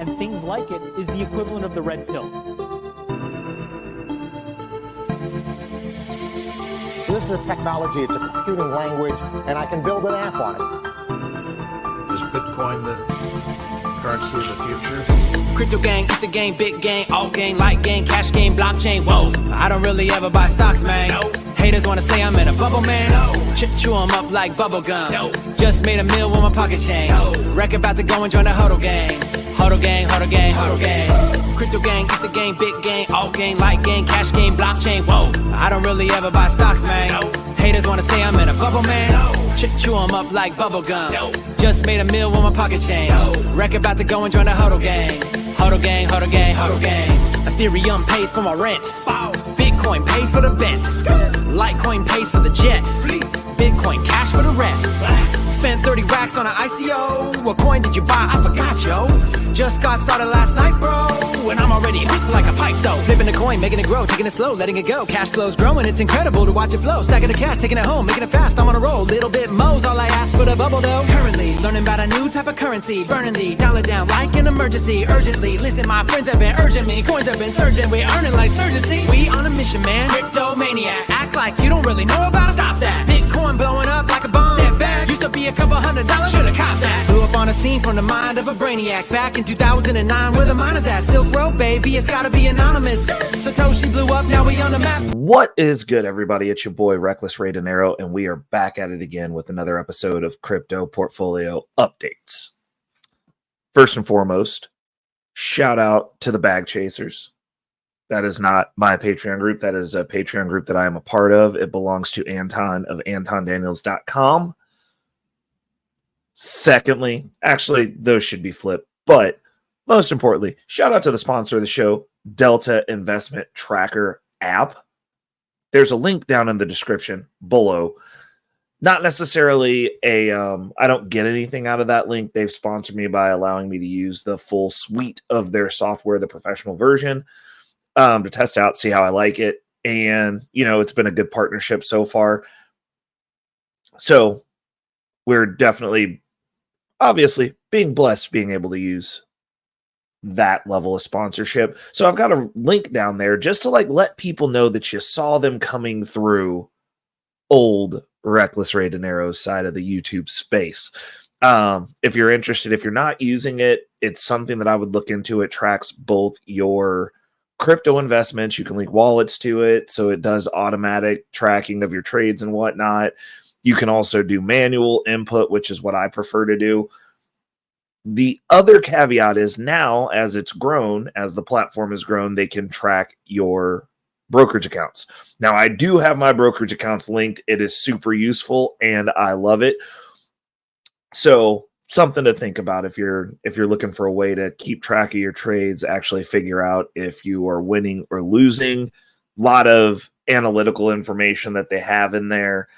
and things like it is the equivalent of the red pill. This is a technology, it's a computing language, and I can build an app on it. Is Bitcoin the currency of the future? Crypto gang, it's the game, big gang, alt gang, light gang, cash game, blockchain. Whoa, I don't really ever buy stocks, man. No. Haters wanna say I'm in a bubble, man. No. Chew them up like bubble gum. No. Just made a meal with my pocket change. No. Wreck about to go and join the hodl gang. Hodl gang, hodl gang, hodl gang. Crypto gang, it's the game, big gang, alt gang, light gang, cash game, blockchain. Whoa, I don't really ever buy stocks, man. No. Haters wanna say I'm in a bubble, man. No. Chew them up like bubble gum. No. Just made a meal with my pocket change. No. Wreck about to go and join the hodl gang. Hodl gang, hodl gang, hodl gang. Ethereum pays for my rent. Bitcoin pays for the vent. Litecoin pays for the jet. Bitcoin cash for the rest. Spent 30 racks on an ICO. What coin did you buy? I forgot, yo. Just got started last night, bro. And I'm already hooked like a pipe stove. Flipping the coin, making it grow, taking it slow, letting it go. Cash flow's growing, it's incredible to watch it flow. Stacking the cash, taking it home, making it fast. I'm on a roll. Little bit mo's all I ask for the bubble though. Currently, learning about a new type of currency. Burning the dollar down like an emergency. Urgently, listen, my friends have been urging me. Coins have been surging, we're earning like surgency. We on a mission, man. Crypto maniac. Act like you don't really know about it. Stop that. Bitcoin blowing up like a bomb. Step back. Used to be a couple $100. Should've copped that. Blew up on the scene from the mind of a brainiac. Back in 2009, where the miners at? Silk Road, baby. It's gotta be anonymous. Satoshi blew up. Now we on the map. What is good, everybody? It's your boy Reckless Ray Dinero, and we are back at it again with another episode of Crypto Portfolio Updates. First and foremost, shout out to the Bag Chasers. That is not my Patreon group. That is a Patreon group that I am a part of. It belongs to Anton of AntonDaniels.com. Secondly, actually, those should be flipped. But most importantly, shout out to the sponsor of the show, Delta Investment Tracker app. There's a link down in the description below. Not necessarily I don't get anything out of that link. They've sponsored me by allowing me to use the full suite of their software, the professional version, to test out, see how I like it. And, it's been a good partnership so far. So we're definitely, obviously, being blessed being able to use that level of sponsorship. So I've got a link down there just to let people know that you saw them coming through old Reckless Ray Dinero's side of the YouTube space. If you're interested, if you're not using it, it's something that I would look into. It tracks both your crypto investments. You can link wallets to it, so it does automatic tracking of your trades and whatnot. You can also do manual input, which is what I prefer to do. The other caveat is now, as it's grown, as the platform has grown, they can track your brokerage accounts. Now, I do have my brokerage accounts linked. It is super useful, and I love it. So something to think about if you're looking for a way to keep track of your trades, actually figure out if you are winning or losing. A lot of analytical information that they have in there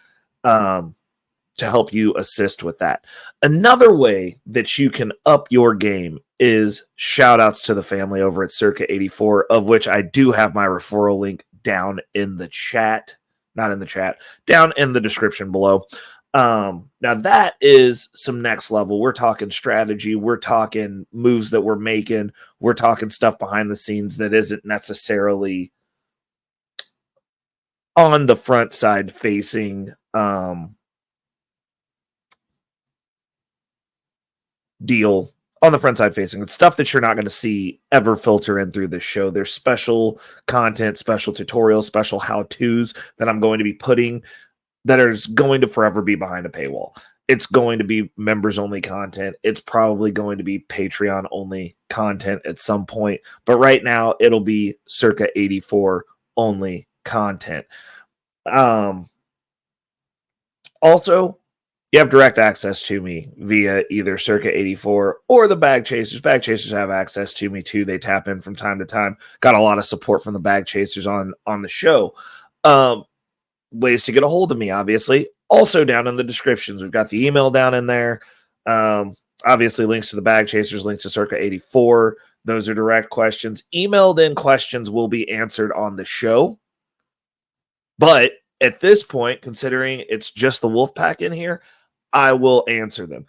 to help you assist with that. Another way that you can up your game is shout outs to the family over at Circa 84, of which I do have my referral link down in the chat, not in the chat, down in the description below. Now that is some next level. We're talking strategy. We're talking moves that we're making. We're talking stuff behind the scenes that isn't necessarily on the front side facing deal. On the front side facing, it's stuff that you're not going to see ever filter in through this show. There's special content, special tutorials, special how-tos that I'm going to be putting that is going to forever be behind a paywall. It's going to be members only content. It's probably going to be Patreon only content at some point, but right now it'll be Circa 84 only content. Also, you have direct access to me via either Circa 84 or the Bag Chasers. Bag Chasers have access to me too. They tap in from time to time. Got a lot of support from the Bag Chasers on the show. Ways to get a hold of me, obviously. Also down in the descriptions, we've got the email down in there. Obviously, links to the Bag Chasers, links to Circa 84. Those are direct questions. Emailed in questions will be answered on the show. But at this point, considering it's just the Wolfpack in here, I will answer them.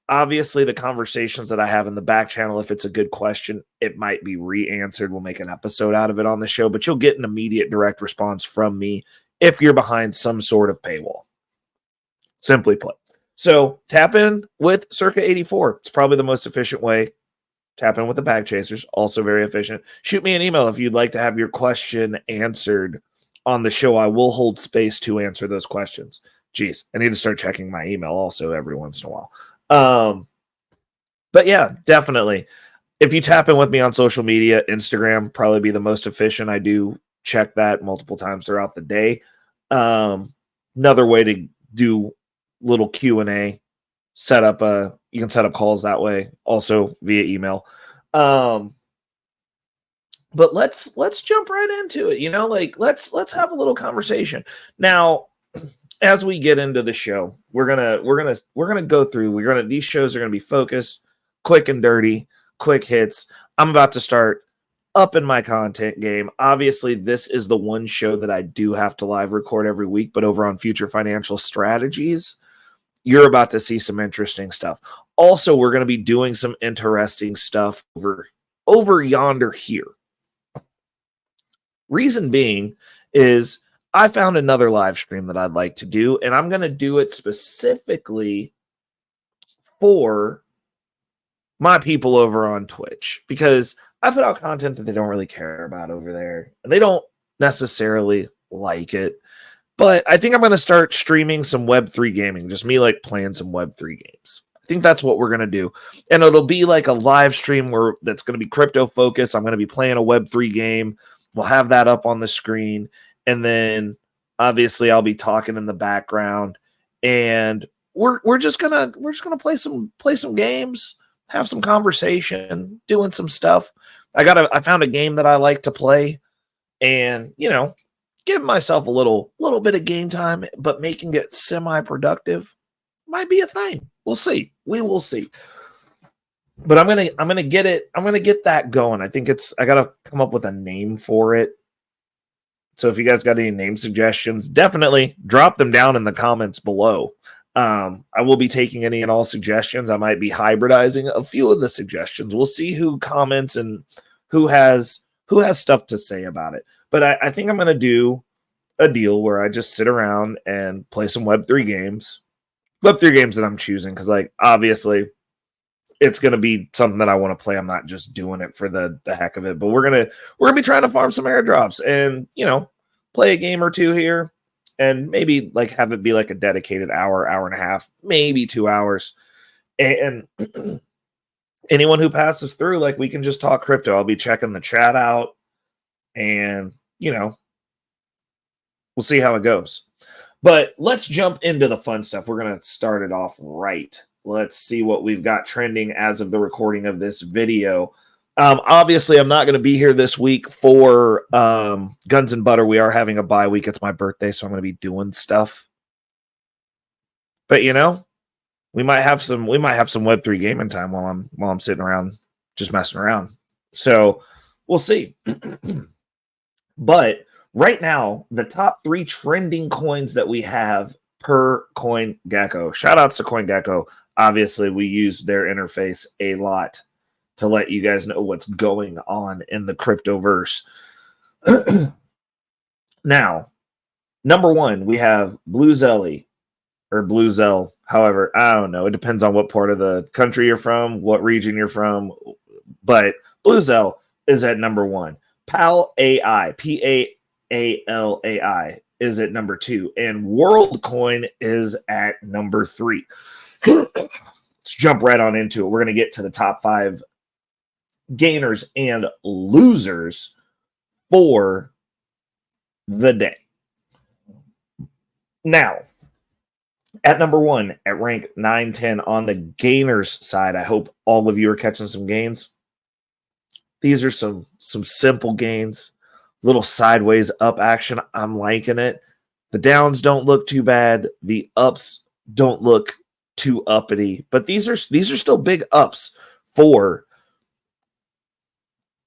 obviously the conversations that I have in the back channel, if it's a good question, it might be re-answered. We'll make an episode out of it on the show, but you'll get an immediate direct response from me if you're behind some sort of paywall. Simply put. So tap in with Circa 84. It's probably the most efficient way. Tap in with the Bag Chasers, also very efficient. Shoot me an email if you'd like to have your question answered on the show. I will hold space to answer those questions. Jeez, I need to start checking my email also every once in a while. But yeah, definitely. If you tap in with me on social media, Instagram probably be the most efficient. I do check that multiple times throughout the day. Another way to do little Q&A, you can set up calls that way, also via email. But let's jump right into it. Let's have a little conversation. Now, as we get into the show, we're gonna go through. These shows are gonna be focused, quick and dirty, quick hits. I'm about to start up in my content game. Obviously, this is the one show that I do have to live record every week, but over on Future Financial Strategies, you're about to see some interesting stuff. Also, we're going to be doing some interesting stuff over yonder here. Reason being is I found another live stream that I'd like to do, and I'm going to do it specifically for my people over on Twitch, because I put out content that they don't really care about over there, and they don't necessarily like it. But I think I'm going to start streaming some Web3 gaming, just me playing some Web3 games. I think that's what we're going to do. And it'll be like a live stream that's going to be crypto focused. I'm going to be playing a Web3 game. We'll have that up on the screen. And then obviously I'll be talking in the background, and we're just going to play some games, have some conversation, doing some stuff. I found a game that I like to play, and give myself a little bit of game time, but making it semi-productive might be a thing. We'll see. We will see. But I'm gonna get it. I'm gonna get that going. I gotta come up with a name for it. So if you guys got any name suggestions, definitely drop them down in the comments below. I will be taking any and all suggestions. I might be hybridizing a few of the suggestions. We'll see who comments and who has stuff to say about it. But I think I'm going to do a deal where I just sit around and play some Web3 games. Web3 games that I'm choosing, because obviously it's going to be something that I want to play. I'm not just doing it for the heck of it. But we're gonna be trying to farm some airdrops and play a game or two here, and maybe have it be a dedicated hour and a half, maybe 2 hours. And anyone who passes through, we can just talk crypto. I'll be checking the chat out, and we'll see how it goes. But let's jump into the fun stuff. We're going to start it off right. Let's see what we've got trending as of the recording of this video. Obviously, I'm not going to be here this week for Guns and Butter. We are having a bye week. It's my birthday, so I'm going to be doing stuff. But we might have some Web3 gaming time while I'm sitting around just messing around. So we'll see. But right now, the top 3 trending coins that we have per CoinGecko. Shout outs to CoinGecko. Obviously, we use their interface a lot to let you guys know what's going on in the cryptoverse. Now, number 1, we have Bluezelly, or Bluezell. However, I don't know. It depends on what part of the country you're from, what region you're from. But Bluezell is at number 1. Pal AI, PAALAI, is at number 2. And WorldCoin is at number 3. Let's jump right on into it. We're going to get to the top 5 gainers and losers for the day. Now, at number 1, at rank 910 on the gainers side, I hope all of you are catching some gains. These are some simple gains, little sideways up action. I'm liking it. The downs don't look too bad. The ups don't look too uppity, but these are still big ups for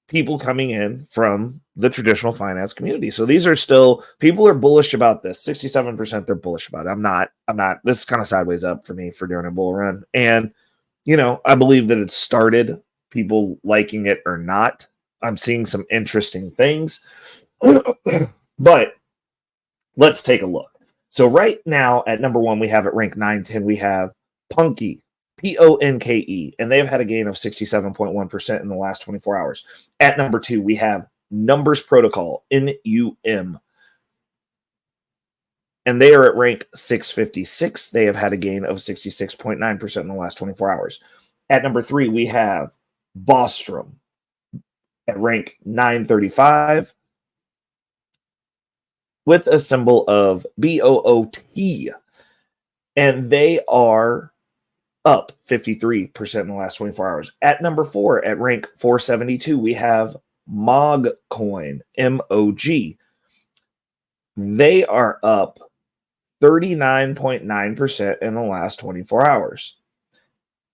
people coming in from the traditional finance community. So these are still, people are bullish about this. 67% they're bullish about it. I'm not. This is kind of sideways up for me for doing a bull run. And I believe that it started, people liking it or not. I'm seeing some interesting things. But let's take a look. So right now at number 1, we have at rank 910, we have Punky, Ponke, and they've had a gain of 67.1% in the last 24 hours. At number 2, we have Numbers Protocol, NUM, and they are at rank 656. They have had a gain of 66.9% in the last 24 hours. At number 3, we have Bostrom at rank 935 with a symbol of BOOT, and they are up 53% in the last 24 hours. At number 4, at rank 472, we have Mogcoin, MOG. They are up 39.9% in the last 24 hours.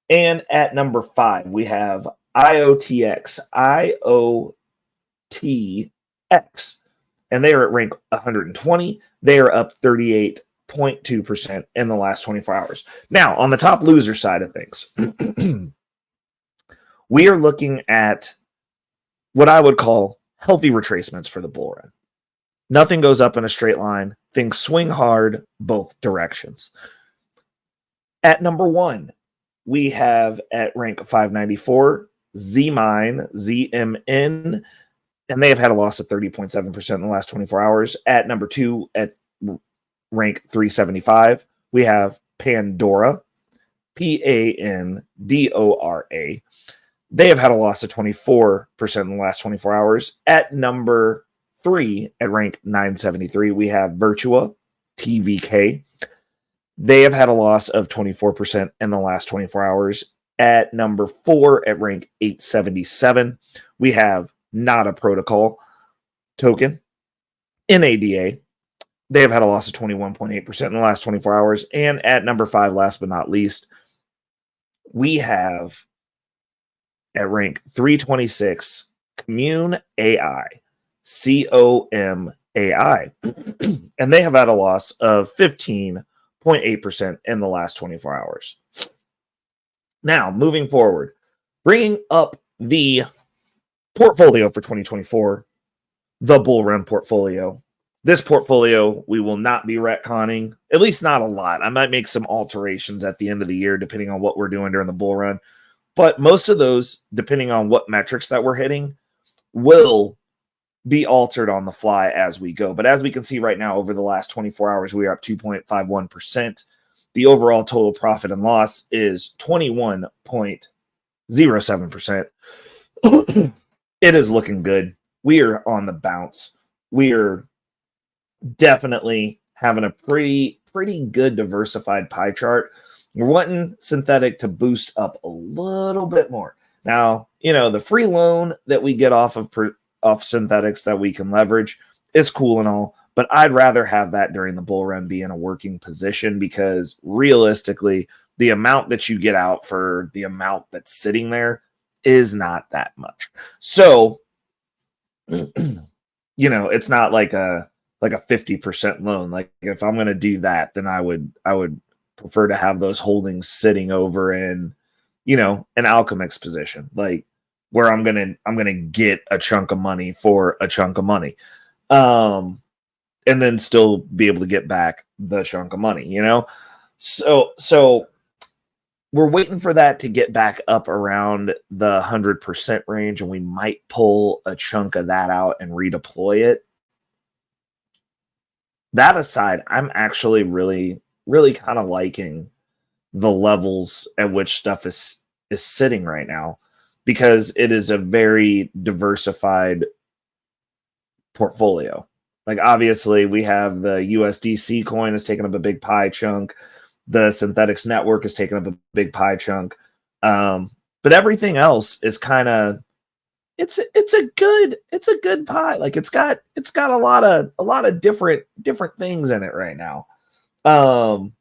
And at number 5, we have IOTX, IOTX, and they are at rank 120. They are up 38.2% in the last 24 hours. Now, on the top loser side of things, we are looking at what I would call healthy retracements for the bull run. Nothing goes up in a straight line. Things swing hard both directions. At number 1, we have at rank 594, ZMine, ZMN, and they have had a loss of 30.7% in the last 24 hours. At number 2, at rank 375, we have Pandora, Pandora. They have had a loss of 24% in the last 24 hours. At number 3, at rank 973, we have Virtua, TVK. They have had a loss of 24% in the last 24 hours. At number 4, at rank 877, we have Not a Protocol token, NADA. They have had a loss of 21.8% in the last 24 hours. And at number 5, last but not least, we have at rank 326, Commune AI, COMAI. And they have had a loss of 15.8% in the last 24 hours. Now, moving forward, bringing up the portfolio for 2024, the bull run portfolio. This portfolio, we will not be retconning, at least not a lot. I might make some alterations at the end of the year, depending on what we're doing during the bull run. But most of those, depending on what metrics that we're hitting, will be altered on the fly as we go. But as we can see right now, over the last 24 hours, we are up 2.51%. The overall total profit and loss is 21.07%. It is looking good. We are on the bounce. We are definitely having a pretty good diversified pie chart. We're wanting synthetic to boost up a little bit more. Now, the free loan that we get off synthetics that we can leverage is cool and all, but I'd rather have that during the bull run be in a working position, because realistically, the amount that you get out for the amount that's sitting there is not that much. So, it's not like a 50% loan. Like, if I'm going to do that, then I would prefer to have those holdings sitting over in, an Alchemix position, like where I'm going to get a chunk of money for a chunk of money. And then still be able to get back the chunk of money, So we're waiting for that to get back up around the 100% range, and we might pull a chunk of that out and redeploy it. That aside, I'm actually really, really kind of liking the levels at which stuff is sitting right now, because it is a very diversified portfolio. Like, obviously, we have the USDC coin has taken up a big pie chunk. The Synthetics network has taken up a big pie chunk. But everything else is kind of it's a good pie. Like, it's got a lot of different things in it right now. And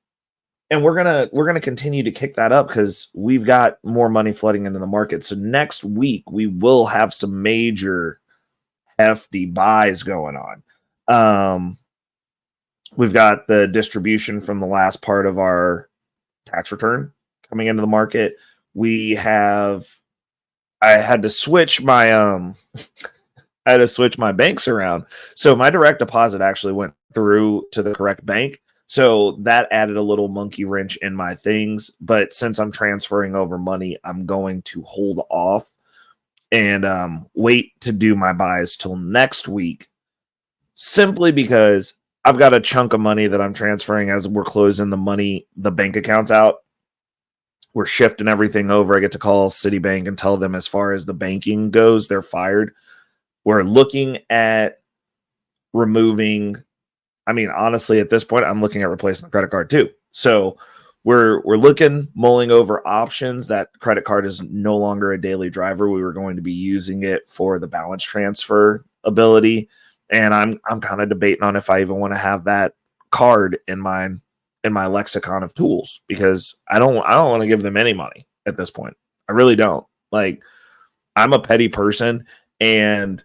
we're gonna continue to kick that up because we've got more money flooding into the market. So next week we will have some major hefty buys going on. We've got the distribution from the last part of our tax return coming into the market. I had to switch my I had to switch my banks around. So my direct deposit actually went through to the correct bank. So that added a little monkey wrench in my things. But since I'm transferring over money, I'm going to hold off and wait to do my buys till next week, simply because I've got a chunk of money that I'm transferring as we're closing the bank accounts out. We're shifting everything over. I get to call Citibank and tell them as far as the banking goes, they're fired. We're looking at removing, I mean, honestly, at this point, I'm looking at replacing the credit card too. So we're mulling over options. That credit card is no longer a daily driver. We were going to be using it for the balance transfer ability. And I'm kind of debating on if I even want to have that card in my lexicon of tools, because I don't want to give them any money at this point. I really don't. Like, I'm a petty person, and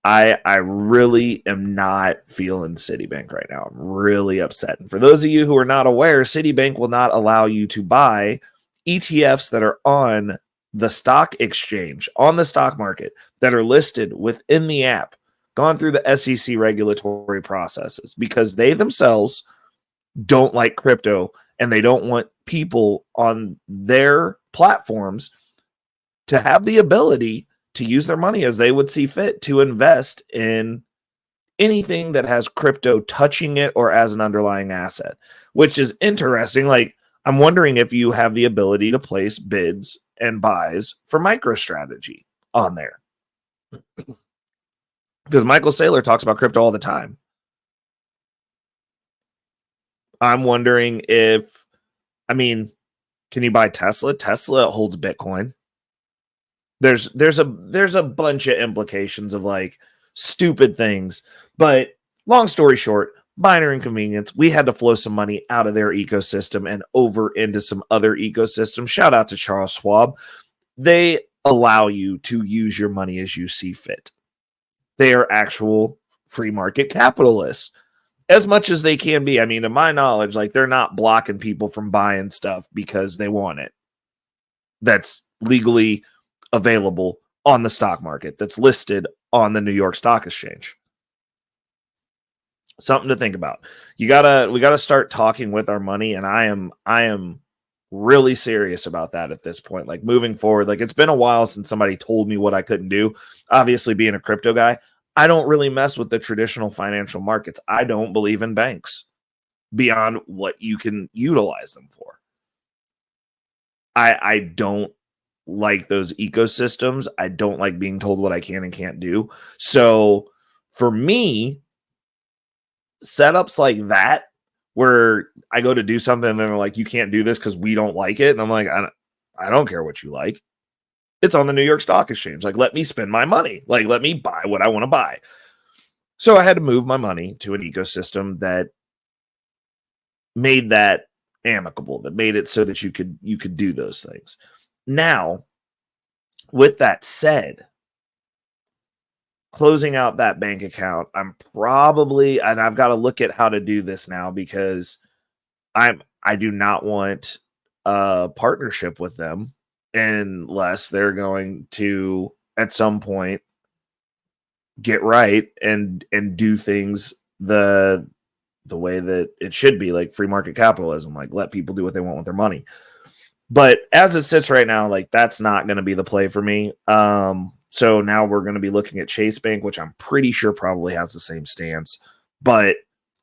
I really am not feeling Citibank right now. I'm really upset. And for those of you who are not aware, Citibank will not allow you to buy ETFs that are on the stock exchange, on the stock market, that are listed within the app, gone through the SEC regulatory processes, because they themselves don't like crypto, and they don't want people on their platforms to have the ability to use their money as they would see fit to invest in anything that has crypto touching it or as an underlying asset, which is interesting. Like, I'm wondering if you have the ability to place bids and buys for MicroStrategy on there, because Michael Saylor talks about crypto all the time. I'm wondering can you buy Tesla? Tesla holds Bitcoin. There's a bunch of implications of like stupid things, but long story short, minor inconvenience. We had to flow some money out of their ecosystem and over into some other ecosystems. Shout out to Charles Schwab. They allow you to use your money as you see fit. They are actual free market capitalists, as much as they can be. I mean, to my knowledge, like, they're not blocking people from buying stuff because they want it. That's legally available on the stock market, that's listed on the New York Stock Exchange. Something to think about. We gotta start talking with our money, and I am really serious about that at this point. Like, moving forward, like, it's been a while since somebody told me what I couldn't do. Obviously, being a crypto guy, I don't really mess with the traditional financial markets. I don't believe in banks beyond what you can utilize them for. I don't like those ecosystems. I don't like being told what I can and can't do. So for me, setups like that, where I go to do something and they're like, you can't do this because we don't like it. And I'm like, I don't care what you like. It's on the New York Stock Exchange. Like, let me spend my money. Like, let me buy what I want to buy. So I had to move my money to an ecosystem that made that amicable, that made it so that you could do those things. Now, with that said, closing out that bank account, and I've got to look at how to do this now, because I do not want a partnership with them unless they're going to at some point get right and do things the way that it should be, like free market capitalism, like let people do what they want with their money. But as it sits right now, like, that's not going to be the play for me. So now we're going to be looking at Chase Bank, which I'm pretty sure probably has the same stance, but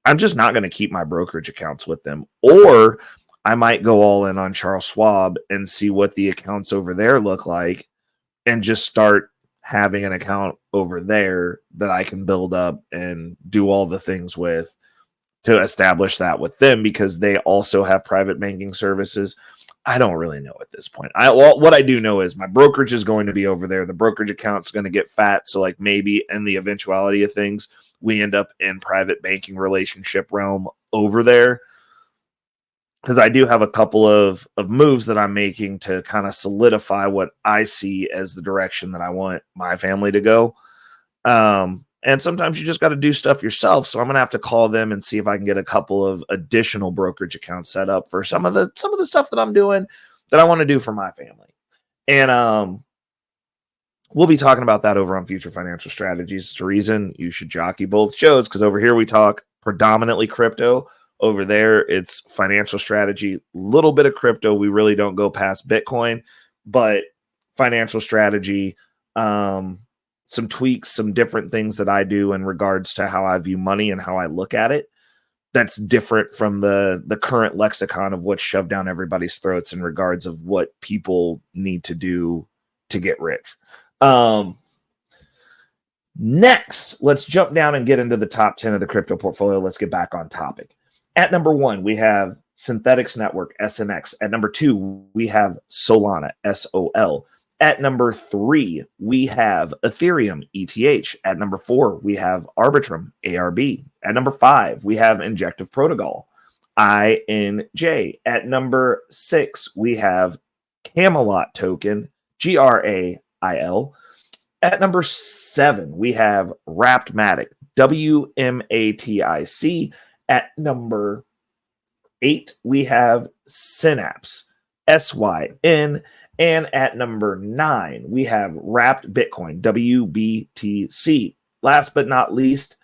I'm just not going to keep my brokerage accounts with them. Or I might go all in on Charles Schwab and see what the accounts over there look like, and just start having an account over there that I can build up and do all the things with to establish that with them, because they also have private banking services. I don't really know at this point. What I do know is my brokerage is going to be over there. The brokerage account's going to get fat. So, like, maybe in the eventuality of things, we end up in private banking relationship realm over there, because I do have a couple of moves that I'm making to kind of solidify what I see as the direction that I want my family to go. And sometimes you just got to do stuff yourself. So I'm going to have to call them and see if I can get a couple of additional brokerage accounts set up for some of the stuff that I'm doing. that I want to do for my family. And we'll be talking about that over on Future Financial Strategies. It's a reason you should jockey both shows, because over here we talk predominantly crypto. Over there, it's financial strategy, little bit of crypto. We really don't go past Bitcoin, but financial strategy, some tweaks, some different things that I do in regards to how I view money and how I look at it. That's different from the current lexicon of what's shoved down everybody's throats in regards of what people need to do to get rich. Next, let's jump down and get into the top 10 of the crypto portfolio. Let's get back on topic. At number 1, we have Synthetics Network, SNX. At number 2, we have Solana, SOL. At number 3, we have Ethereum, ETH. At number 4, we have Arbitrum, ARB. At number 5, we have Injective Protocol, INJ. At number 6, we have Camelot Token, GRAIL. At number 7, we have Wrappedmatic, WMATIC. At number 8, we have Synapse, SYN. And at number 9, we have Wrapped Bitcoin, WBTC. Last but not least,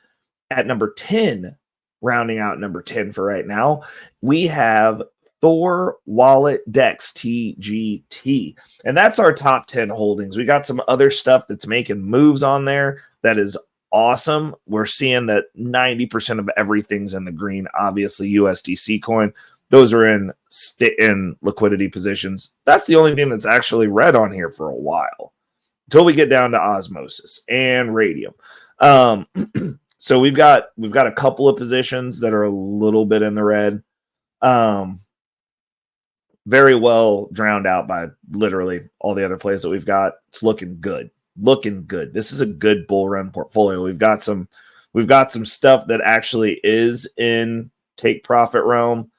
at number 10, rounding out number 10 for right now, we have Thor Wallet Dex, TGT. And that's our top 10 holdings. We got some other stuff that's making moves on there that is awesome. We're seeing that 90% of everything's in the green. Obviously, USDC coin. Those are in liquidity positions. That's the only thing that's actually red on here for a while, until we get down to Osmosis and Radium. So we've got a couple of positions that are a little bit in the red. Very well drowned out by literally all the other plays that we've got. It's looking good. This is a good bull run portfolio. We've got some stuff that actually is in take profit realm,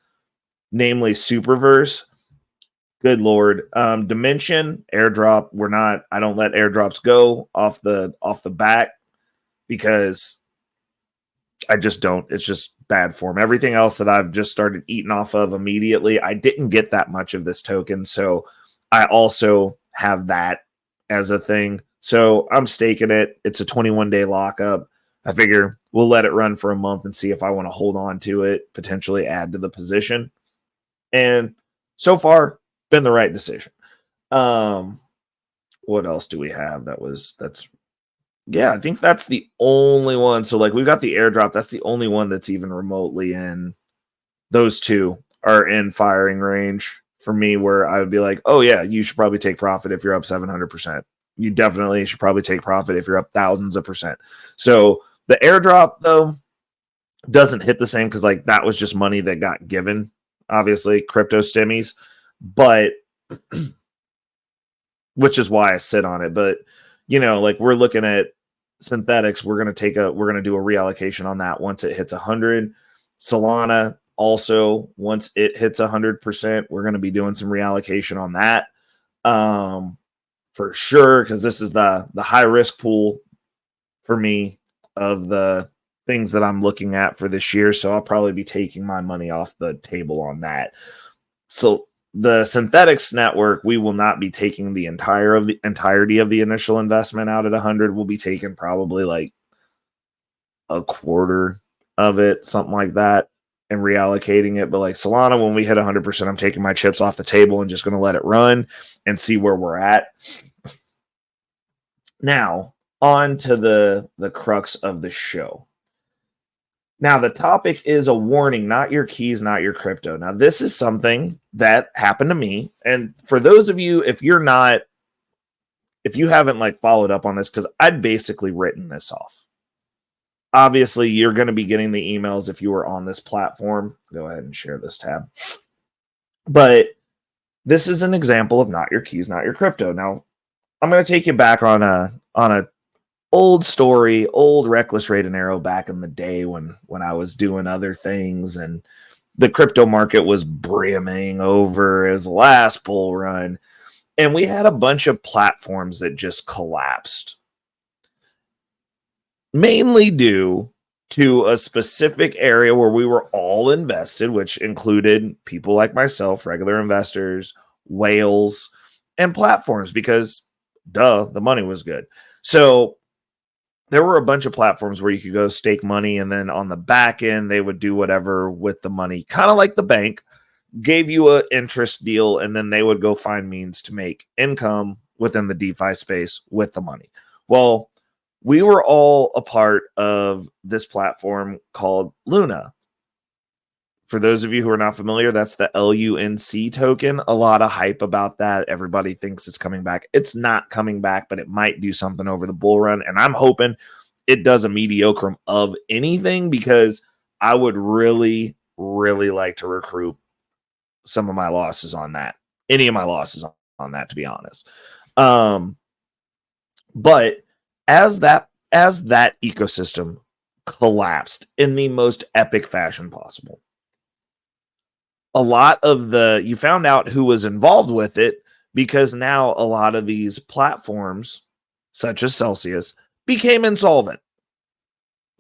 namely Superverse. Good Lord. Dimension, airdrop. I don't let airdrops go off the back, because I just don't. It's just bad form. Everything else that I've just started eating off of immediately, I didn't get that much of this token, so I also have that as a thing. So I'm staking it. It's a 21-day lockup. I figure we'll let it run for a month and see if I want to hold on to it, potentially add to the position. And so far, been the right decision. What else do we have? Yeah, I think that's the only one. So like we've got the airdrop. That's the only one that's even remotely in. Those two are in firing range for me, where I would be like, oh yeah, you should probably take profit if you're up 700%. You definitely should probably take profit if you're up thousands of percent. So the airdrop though doesn't hit the same, because like that was just money that got given, obviously crypto stimmies, but which is why I sit on it. But like we're looking at Synthetics, we're going to do a reallocation on that once it hits 100. Solana also, once it hits 100%, we're going to be doing some reallocation on that for sure, because this is the high risk pool for me of the things that I'm looking at for this year. So I'll probably be taking my money off the table on that. So the Synthetics network, we will not be taking the entirety of the initial investment out at 100. We'll be taking probably like a quarter of it, something like that, and reallocating it. But like Solana, when we hit 100%, I'm taking my chips off the table and just going to let it run and see where we're at. Now, on to the crux of the show. Now, the topic is a warning, not your keys, not your crypto. Now, this is something that happened to me. And for those of you, if you haven't like followed up on this, because I'd basically written this off. Obviously, you're going to be getting the emails if you were on this platform. Go ahead and share this tab. But this is an example of not your keys, not your crypto. Now, I'm going to take you back on a old story, old Reckless Ray Dinero back in the day when I was doing other things and the crypto market was brimming over his last bull run. And we had a bunch of platforms that just collapsed, mainly due to a specific area where we were all invested, which included people like myself, regular investors, whales, and platforms because, duh, the money was good. So there were a bunch of platforms where you could go stake money, and then on the back end, they would do whatever with the money, kind of like the bank, gave you an interest deal, and then they would go find means to make income within the DeFi space with the money. Well, we were all a part of this platform called Luna. For those of you who are not familiar, that's the LUNC token. A lot of hype about that. Everybody thinks it's coming back. It's not coming back, but it might do something over the bull run. And I'm hoping it does a mediocre of anything, because I would really, really like to recoup some of my losses on that. Any of my losses on that, to be honest. But as that ecosystem collapsed in the most epic fashion possible, a lot of you found out who was involved with it, because now a lot of these platforms, such as Celsius, became insolvent.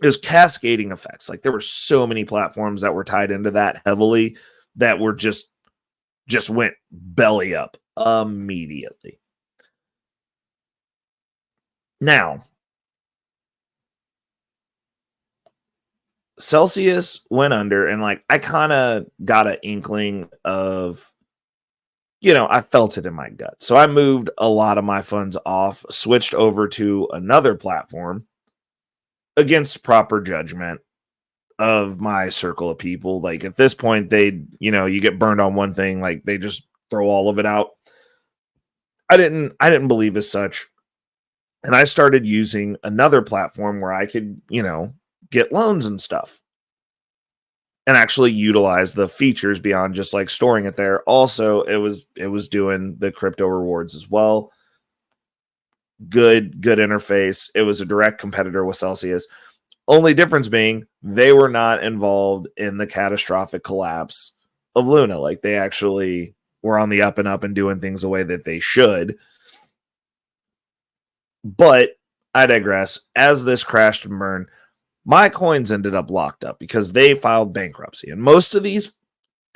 It was cascading effects. Like, there were so many platforms that were tied into that heavily that were just went belly up immediately. Now, Celsius went under, and like, I kind of got an inkling of, I felt it in my gut. So I moved a lot of my funds off, switched over to another platform against proper judgment of my circle of people. Like, at this point, you get burned on one thing, like they just throw all of it out. I didn't believe as such. And I started using another platform where I could, get loans and stuff, and actually utilize the features beyond just like storing it there. Also, it was doing the crypto rewards as well. Good interface. It was a direct competitor with Celsius. Only difference being they were not involved in the catastrophic collapse of Luna. Like, they actually were on the up and up and doing things the way that they should. But I digress. As this crashed and burned, my coins ended up locked up because they filed bankruptcy. And most of these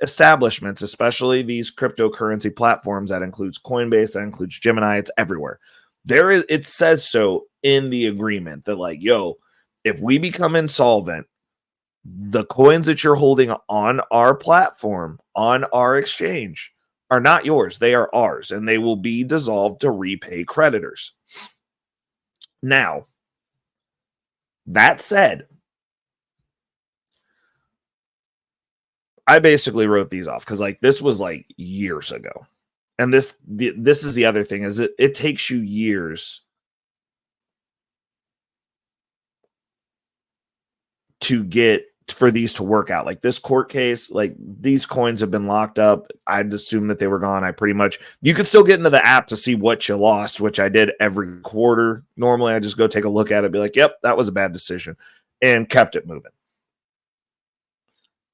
establishments, especially these cryptocurrency platforms, that includes Coinbase, that includes Gemini, it's everywhere. It says so in the agreement that, like, yo, if we become insolvent, the coins that you're holding on our platform, on our exchange, are not yours. They are ours, and they will be dissolved to repay creditors. Now, that said, I basically wrote these off because, like, this was like years ago. And this is the other thing, is it takes you years to get for these to work out. Like, this court case, like, these coins have been locked up. I'd assume that they were gone. You could still get into the app to see what you lost, which I did every quarter. Normally I just go take a look at it, be like, yep, that was a bad decision, and kept it moving.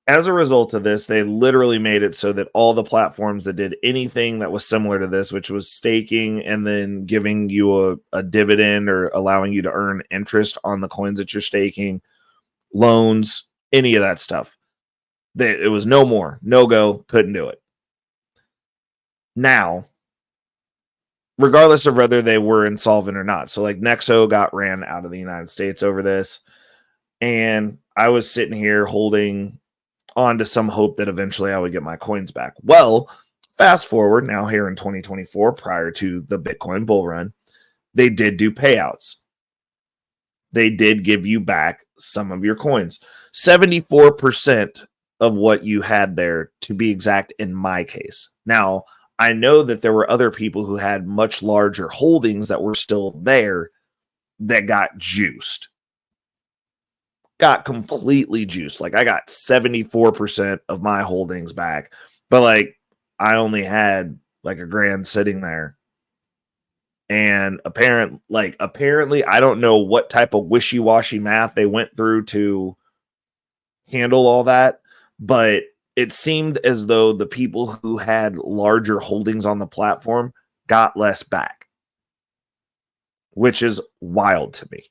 As a result of this, they literally made it so that all the platforms that did anything that was similar to this, which was staking and then giving you a dividend or allowing you to earn interest on the coins that you're staking, loans, any of that stuff, it was no more, no go, couldn't do it. Now, regardless of whether they were insolvent or not, so like Nexo got ran out of the United States over this, and I was sitting here holding on to some hope that eventually I would get my coins back. Well, fast forward now here in 2024, prior to the Bitcoin bull run, they did do payouts. They did give you back some of your coins. 74% of what you had there, to be exact, in my case. Now, I know that there were other people who had much larger holdings that were still there that got juiced. Got completely juiced. Like, I got 74% of my holdings back, but like, I only had like $1,000 sitting there. And apparently, I don't know what type of wishy-washy math they went through to handle all that, but it seemed as though the people who had larger holdings on the platform got less back, which is wild to me.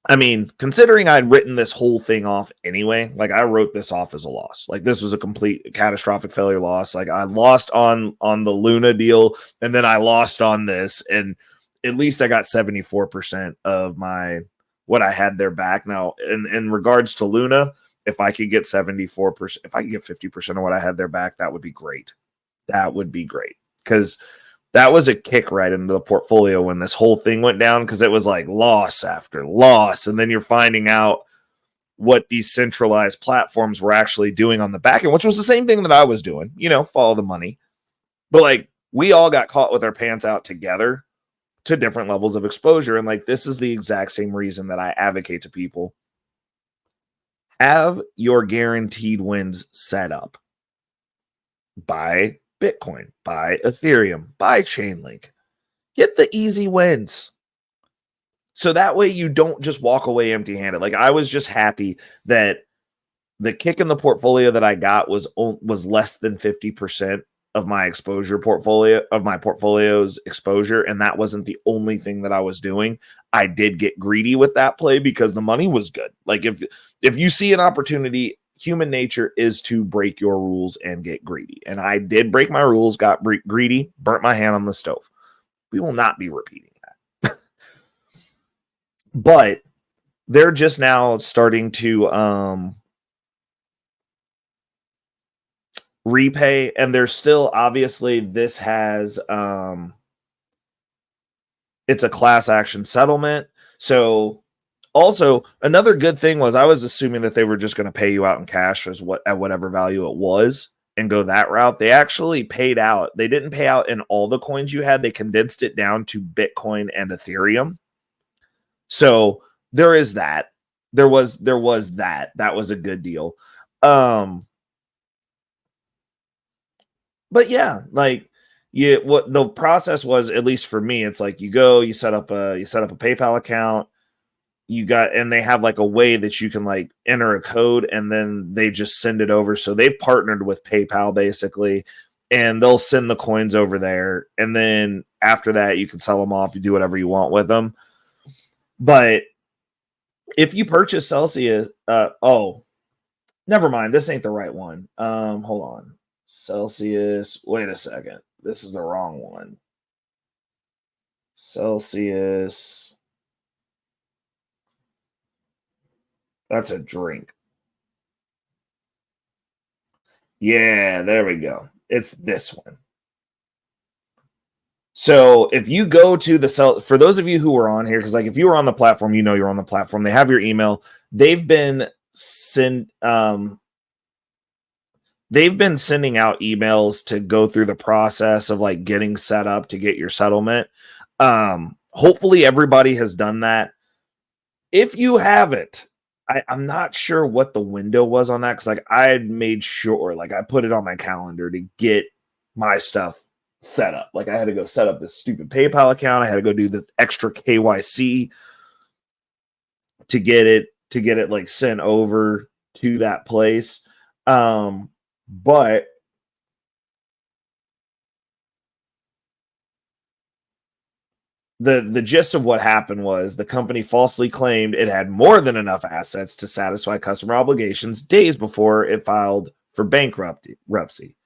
I mean, considering I'd written this whole thing off anyway, like I wrote this off as a loss. Like this was a complete catastrophic failure loss. Like I lost on the Luna deal, and then I lost on this, and at least I got 74% of my what I had there back. Now, in regards to Luna, if I could get 74%, if I could get 50% of what I had there back, that would be great. That would be great. Because that was a kick right into the portfolio when this whole thing went down, because it was like loss after loss. And then you're finding out what these centralized platforms were actually doing on the back end, which was the same thing that I was doing, follow the money. But like we all got caught with our pants out together to different levels of exposure. And like this is the exact same reason that I advocate to people. Have your guaranteed wins set up. Buy Bitcoin, buy Ethereum, buy Chainlink. Get the easy wins. So that way you don't just walk away empty-handed. Like I was just happy that the kick in the portfolio that I got was less than 50% of my portfolio's exposure, and that wasn't the only thing that I was doing. I did get greedy with that play because the money was good. Like if you see an opportunity, human nature is to break your rules and get greedy. And I did break my rules, got greedy, burnt my hand on the stove. We will not be repeating that. But they're just now starting to repay, and there's still, obviously, this has it's a class action settlement. So also, another good thing was I was assuming that they were just going to pay you out in cash at whatever value it was and go that route. They actually paid out. They didn't pay out in all the coins you had. They condensed it down to Bitcoin and Ethereum. So there is that. There was that. That was a good deal. But yeah, like what the process was, at least for me, it's like you set up a PayPal account. And they have like a way that you can like enter a code and then they just send it over. So they've partnered with PayPal basically, and they'll send the coins over there. And then after that, you can sell them off. You do whatever you want with them. But if you purchase Celsius, never mind. This ain't the right one. Hold on. Celsius. Wait a second. This is the wrong one. Celsius. That's a drink. Yeah, there we go. It's this one. So if you go to for those of you who are on here, because like if you were on the platform, you're on the platform. They have your email. They've been sending out emails to go through the process of like getting set up to get your settlement. Hopefully everybody has done that. If you haven't, I'm not sure what the window was on that, because like I had made sure, like I put it on my calendar to get my stuff set up. Like I had to go set up this stupid PayPal account. I had to go do the extra KYC to get it like sent over to that place. But the gist of what happened was the company falsely claimed it had more than enough assets to satisfy customer obligations days before it filed for bankruptcy.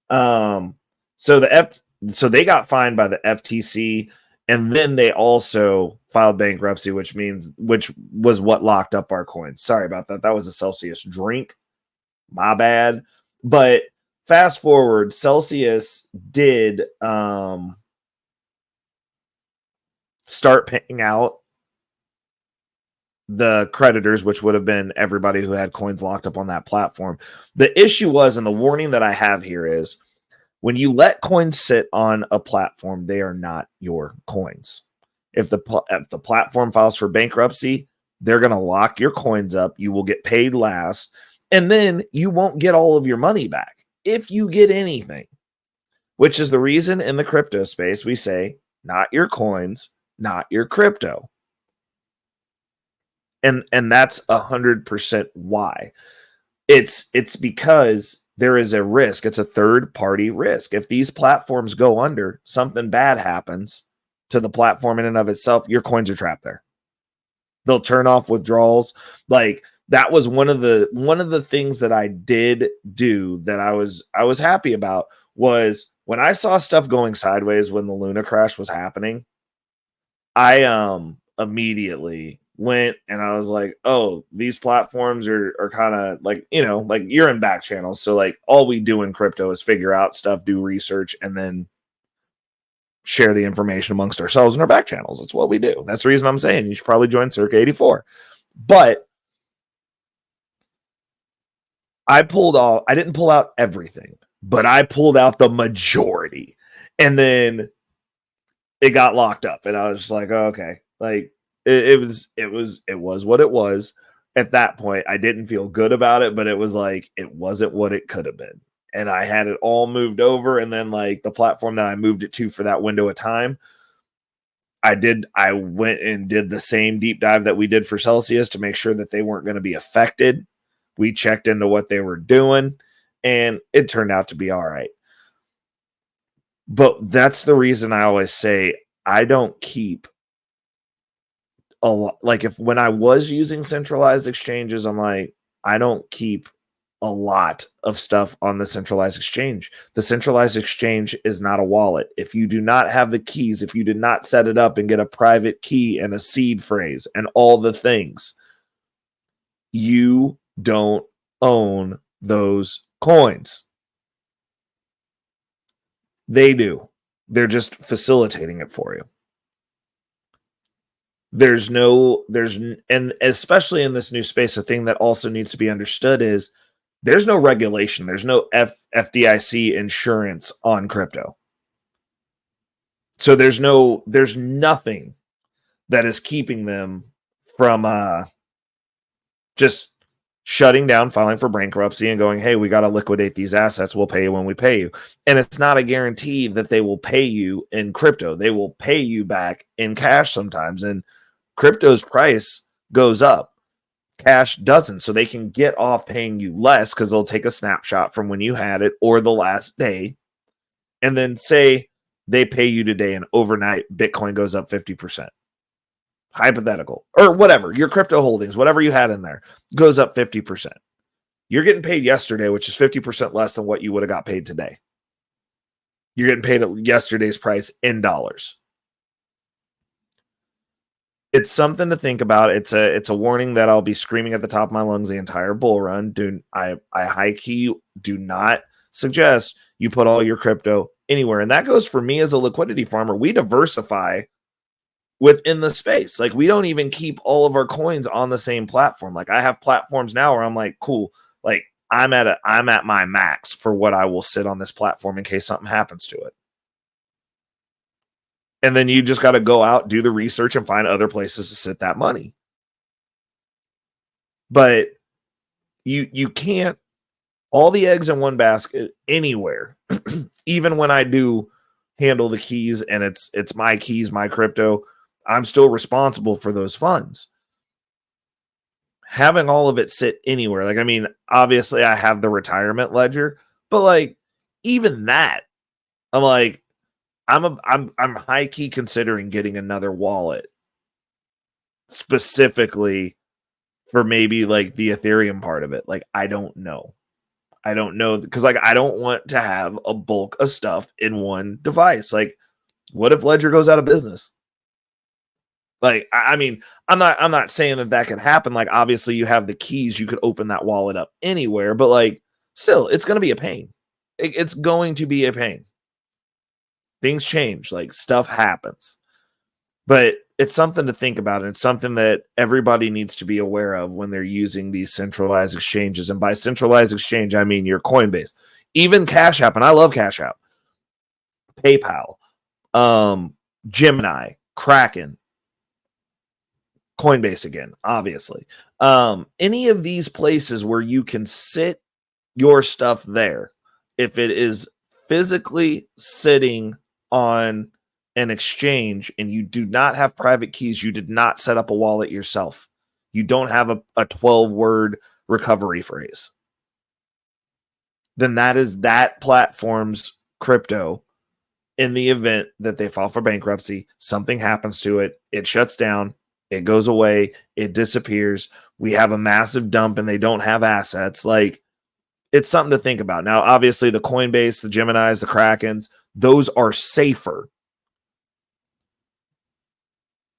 So they got fined by the FTC, and then they also filed bankruptcy, which was what locked up our coins. Sorry about that. That was a Celsius drink. My bad. But fast forward, Celsius did start paying out the creditors, which would have been everybody who had coins locked up on that platform. The issue was, and the warning that I have here is, when you let coins sit on a platform, they are not your coins. If the platform files for bankruptcy, they're going to lock your coins up. You will get paid last, and then you won't get all of your money back if you get anything, which is the reason in the crypto space we say, not your coins, not your crypto. And that's 100% why. It's because there is a risk. It's a third-party risk. If these platforms go under, something bad happens to the platform in and of itself, your coins are trapped there. They'll turn off withdrawals. Like that was one of the things that I did do that I was happy about was when I saw stuff going sideways when the Luna crash was happening. I immediately went and I was like, oh, these platforms are kind of like, like you're in back channels. So like all we do in crypto is figure out stuff, do research, and then share the information amongst ourselves in our back channels. That's what we do. That's the reason I'm saying you should probably join Circa 84. But I didn't pull out everything, but I pulled out the majority. And then it got locked up. And I was just like, oh, okay. Like it was what it was. At that point, I didn't feel good about it, but it was like it wasn't what it could have been. And I had it all moved over. And then like the platform that I moved it to for that window of time, I went and did the same deep dive that we did for Celsius to make sure that they weren't going to be affected. We checked into what they were doing and it turned out to be all right. But that's the reason I always say I don't keep a lot. Like when I was using centralized exchanges, I'm like, I don't keep a lot of stuff on the centralized exchange. The centralized exchange is not a wallet. If you do not have the keys, if you did not set it up and get a private key and a seed phrase and all the things, you don't own those coins. They do. They're just facilitating it for you. And especially in this new space, a thing that also needs to be understood is there's no regulation. There's no FDIC insurance on crypto. So there's nothing that is keeping them from just shutting down, filing for bankruptcy and going, hey, we got to liquidate these assets. We'll pay you when we pay you. And it's not a guarantee that they will pay you in crypto. They will pay you back in cash sometimes. And crypto's price goes up. Cash doesn't. So they can get off paying you less because they'll take a snapshot from when you had it or the last day. And then say they pay you today and overnight Bitcoin goes up 50%. Hypothetical or whatever, your crypto holdings, whatever you had in there goes up 50%. You're getting paid yesterday, which is 50% less than what you would have got paid today. You're getting paid at yesterday's price in dollars. It's something to think about. It's a warning that I'll be screaming at the top of my lungs the entire bull run. I high key do not suggest you put all your crypto anywhere. And that goes for me as a liquidity farmer. We diversify within the space. Like we don't even keep all of our coins on the same platform. Like I have platforms now where I'm like, cool, like I'm at my max for what I will sit on this platform in case something happens to it. And then you just got to go out, do the research and find other places to sit that money. But you can't all the eggs in one basket anywhere. Even when I do handle the keys and it's my keys, my crypto, I'm still responsible for those funds. Having all of it sit anywhere. Like, I mean, obviously I have the retirement ledger, but like even that, I'm like, I'm high key considering getting another wallet specifically for maybe like the Ethereum part of it. Like, I don't know because like I don't want to have a bulk of stuff in one device. Like, what if Ledger goes out of business? Like, I mean, I'm not saying that can happen. Like, obviously you have the keys, you could open that wallet up anywhere, but like, still, it's going to be a pain. It's going to be a pain. Things change, like stuff happens, but it's something to think about. And it's something that everybody needs to be aware of when they're using these centralized exchanges. And by centralized exchange, I mean your Coinbase, even Cash App. And I love Cash App, PayPal, Gemini, Kraken, Coinbase again, obviously. Any of these places where you can sit your stuff there, if it is physically sitting on an exchange and you do not have private keys, you did not set up a wallet yourself, you don't have a 12-word recovery phrase, then that is that platform's crypto. In the event that they file for bankruptcy, something happens to it, it shuts down, It goes away. It disappears. We have a massive dump and they don't have assets. Like, it's something to think about. Now, obviously, the Coinbase, the Geminis, the Krakens, those are safer.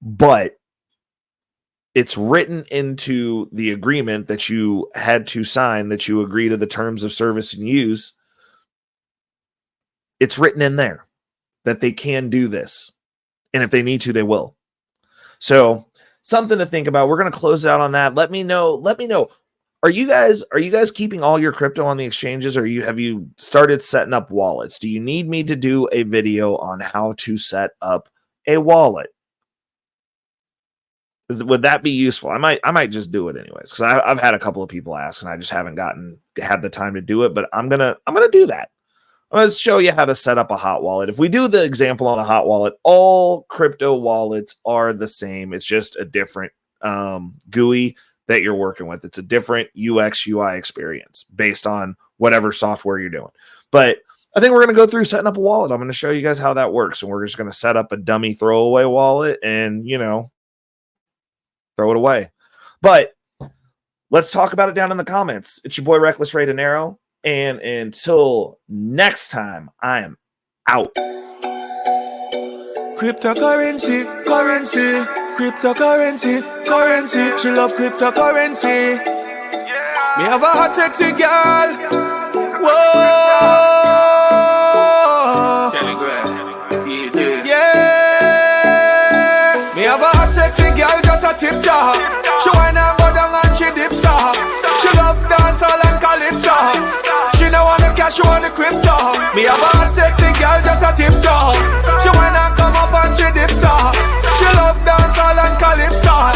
But it's written into the agreement that you had to sign, that you agree to the terms of service and use. It's written in there that they can do this. And if they need to, they will. So something to think about. We're going to close out on that. Let me know. Are you guys keeping all your crypto on the exchanges, or have you started setting up wallets? Do you need me to do a video on how to set up a wallet? Would that be useful? I might just do it anyways, because I've had a couple of people ask and I just haven't had the time to do it, but I'm gonna do that. I'm gonna show you how to set up a hot wallet. If we do the example on a hot wallet, all crypto wallets are the same. It's just a different GUI that you're working with. It's a different UX UI experience based on whatever software you're doing. But I think we're going to go through setting up a wallet. I'm going to show you guys how that works. And we're just going to set up a dummy throwaway wallet and, throw it away. But let's talk about it down in the comments. It's your boy Reckless Ray Dinero. And until next time, I am out. Cryptocurrency, she love cryptocurrency. Me have a hot sexy girl. Whoa. Yeah. Me have a hot sexy girl, just a tip jar. She whine and go down and she dips her. She love dancehall and calypso. She no want the cash, she want the crypto. Me have a hot sexy girl, just a tip jar. She whine and come up and she dips her. She love dancehall and calypso.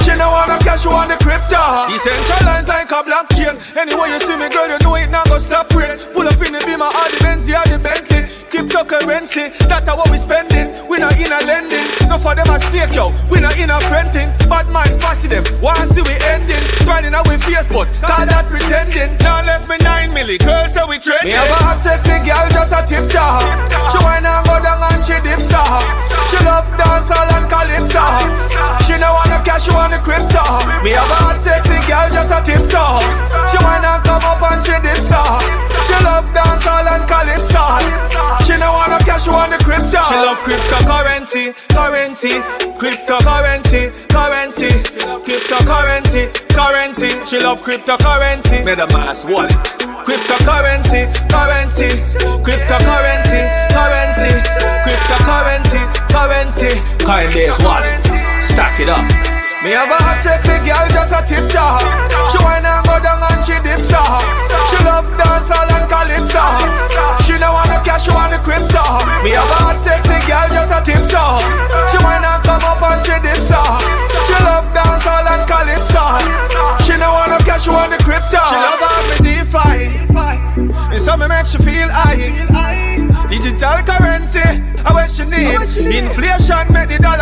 She no want the cash, she want the crypto. Decentralized like a blockchain. Anyway you see me, girl, you know it not go stop rain. Pull up in the Beamer or the Benz or the Bentley. Cryptocurrency, that's what we spending. We not in a lending. No for them a stake, yo. We not in a renting. Bad mind fussy them. Once we ending. Smiling out with face, but call that pretending. Now left me 9 milli. Girls, so we trending. Me have a hot sexy girl, just a tip jar. She whine and go down and she dips her. She love dancehall and calypso. She no want the cash, she want the crypto. Me have a hot sexy girl, just a tip jar. She whine and come up and she dips her. She love dancehall and calypso. She no want the cash, she want the crypto. She love cryptocurrency, cryptocurrency. She love cryptocurrency. MetaMask wallet. Cryptocurrency. Coinbase wallet. Stack it up. Me have a hot sexy girl, just a tip jar. She whine and go down and she dips her. She love dancehall and calypso. She no want the cash, she want the crypto. Me have a hot sexy girl, just a tip jar. She whine and come up and she dips her. She love dancehall and calypso. She no want the cash, she want the crypto. She love all me DeFi. And some me make she feel high. Digital currency, I what she need. Inflation make the dollar